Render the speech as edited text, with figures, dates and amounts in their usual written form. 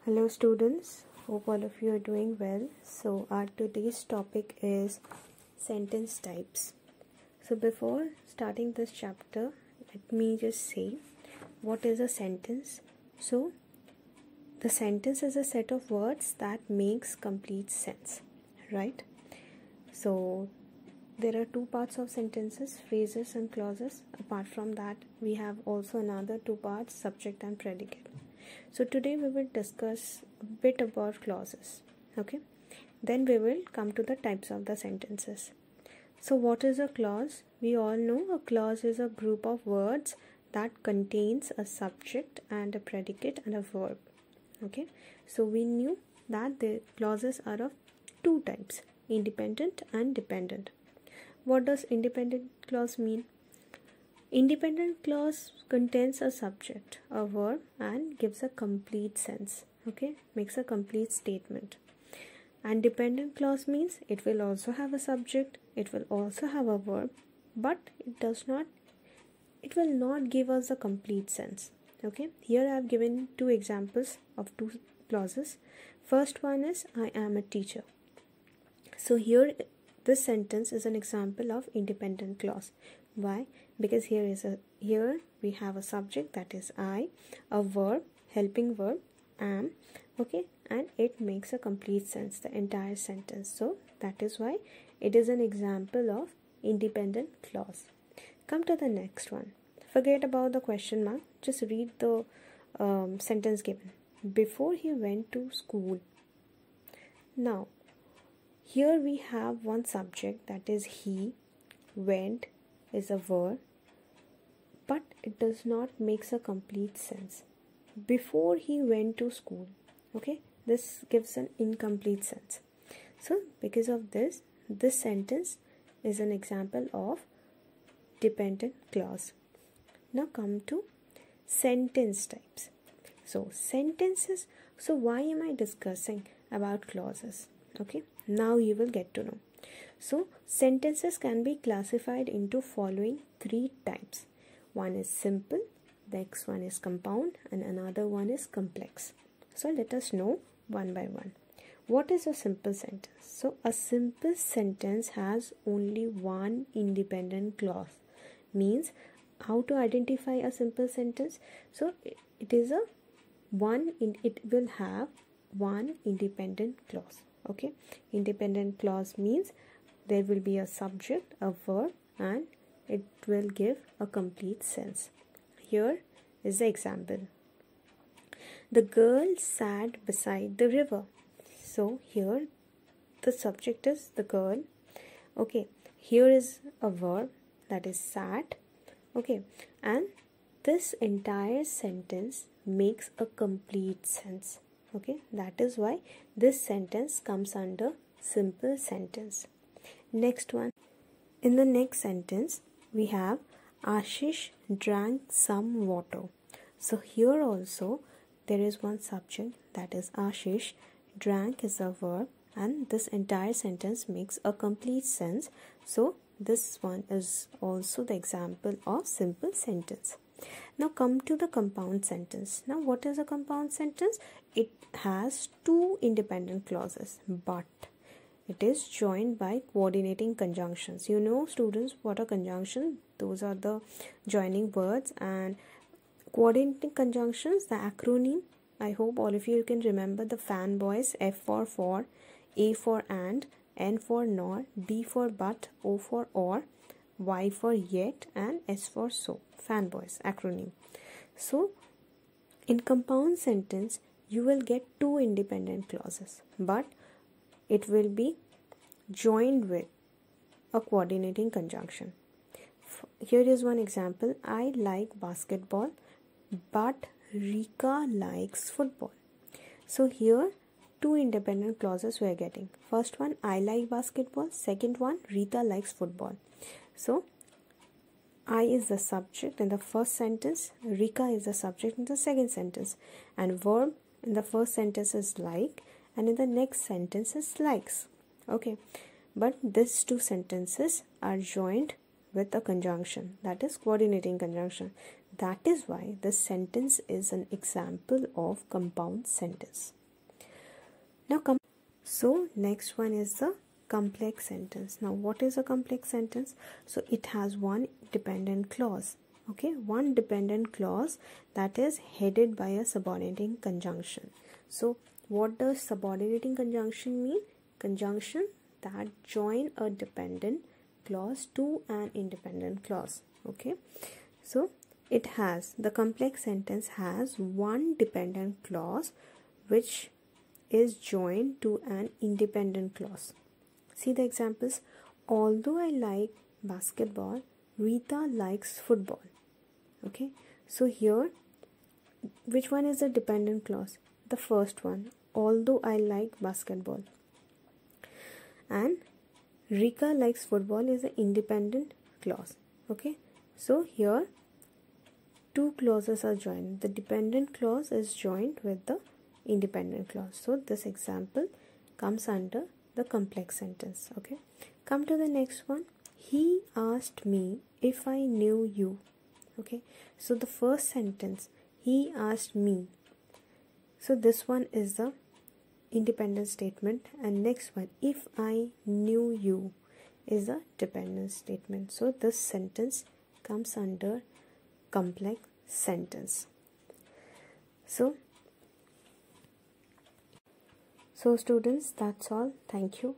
Hello students, hope all of you are doing well. So our today's topic is sentence types. So before starting this chapter, let me just say what is a sentence. So the sentence is a set of words that makes complete sense, right? So there are two parts of sentences, phrases and clauses. Apart from that, we have also another two parts, subject and predicate. So today we will discuss a bit about clauses. Okay, then we will come to the types of the sentences. So what is a clause? We all know a clause is a group of words that contains a subject and a predicate and a verb. Okay, so we knew that the clauses are of two types, independent and dependent. What does independent clause mean? Independent clause contains a subject, a verb, and gives a complete sense. Okay, makes a complete statement. And dependent clause means it will also have a subject, it will also have a verb, but it will not give us a complete sense. Okay, here I have given two examples of two clauses. First one is I am a teacher. So here this sentence is an example of independent clause. Why? Because here we have a subject, that is I, a verb, helping verb, am, okay, and it makes a complete sense, the entire sentence. So that is why it is an example of independent clause. Come to the next one. Forget about the question mark, just read the sentence given. Before he went to school. Now here we have one subject, that is he, went is a verb, but it does not make a complete sense. Before he went to school, okay, this gives an incomplete sense. So because of this sentence is an example of dependent clause. Now come to sentence types. So sentences, so why am I discussing about clauses? Okay, now you will get to know. So sentences can be classified into following three types. One is simple, next one is compound, and another one is complex. So let us know one by one. What is a simple sentence? So a simple sentence has only one independent clause. Means how to identify a simple sentence? So it will have one independent clause. Okay, independent clause means there will be a subject, a verb, and it will give a complete sense. Here is the example. The girl sat beside the river. So here the subject is the girl. Okay, here is a verb, that is sat. Okay, and this entire sentence makes a complete sense. Okay, that is why this sentence comes under simple sentence. Next one. In the next sentence, we have Ashish drank some water. So here also there is one subject, that is Ashish. Drank is a verb, and this entire sentence makes a complete sense. So this one is also the example of simple sentence. Now come to the compound sentence. Now what is a compound sentence? It has two independent clauses, but it is joined by coordinating conjunctions. You know, students, what are conjunctions? Those are the joining words, and coordinating conjunctions, the acronym, I hope all of you can remember the fanboys. F for, A for and, N for nor, B for but, O for or, Y for yet, and S for so. Fanboys acronym. So in compound sentence you will get two independent clauses, but it will be joined with a coordinating conjunction. Here is one example. I like basketball, but Rika likes football. So here two independent clauses we are getting. First one, I like basketball. Second one, Rita likes football. So I is the subject in the first sentence, Rika is the subject in the second sentence, and verb in the first sentence is like, and in the next sentence is likes. Okay, but these two sentences are joined with a conjunction, that is coordinating conjunction. That is why this sentence is an example of compound sentence. Now so next one is the complex sentence. Now what is a complex sentence? So it has one dependent clause. Okay, one dependent clause that is headed by a subordinating conjunction. So what does subordinating conjunction mean? Conjunction that join a dependent clause to an independent clause. Okay, so it has, the complex sentence has one dependent clause which is joined to an independent clause. See the examples. Although I like basketball, Rita likes football. Okay, so here which one is the dependent clause? The first one, although I like basketball. And Rika likes football is an independent clause. Okay, so here two clauses are joined. The dependent clause is joined with the independent clause. So this example comes under the complex sentence. Okay, come to the next one. He asked me if I knew you. Okay, so the first sentence, he asked me, so this one is the independent statement, and next one, if I knew you, is a dependent statement. So this sentence comes under complex sentence. So students, that's all. Thank you.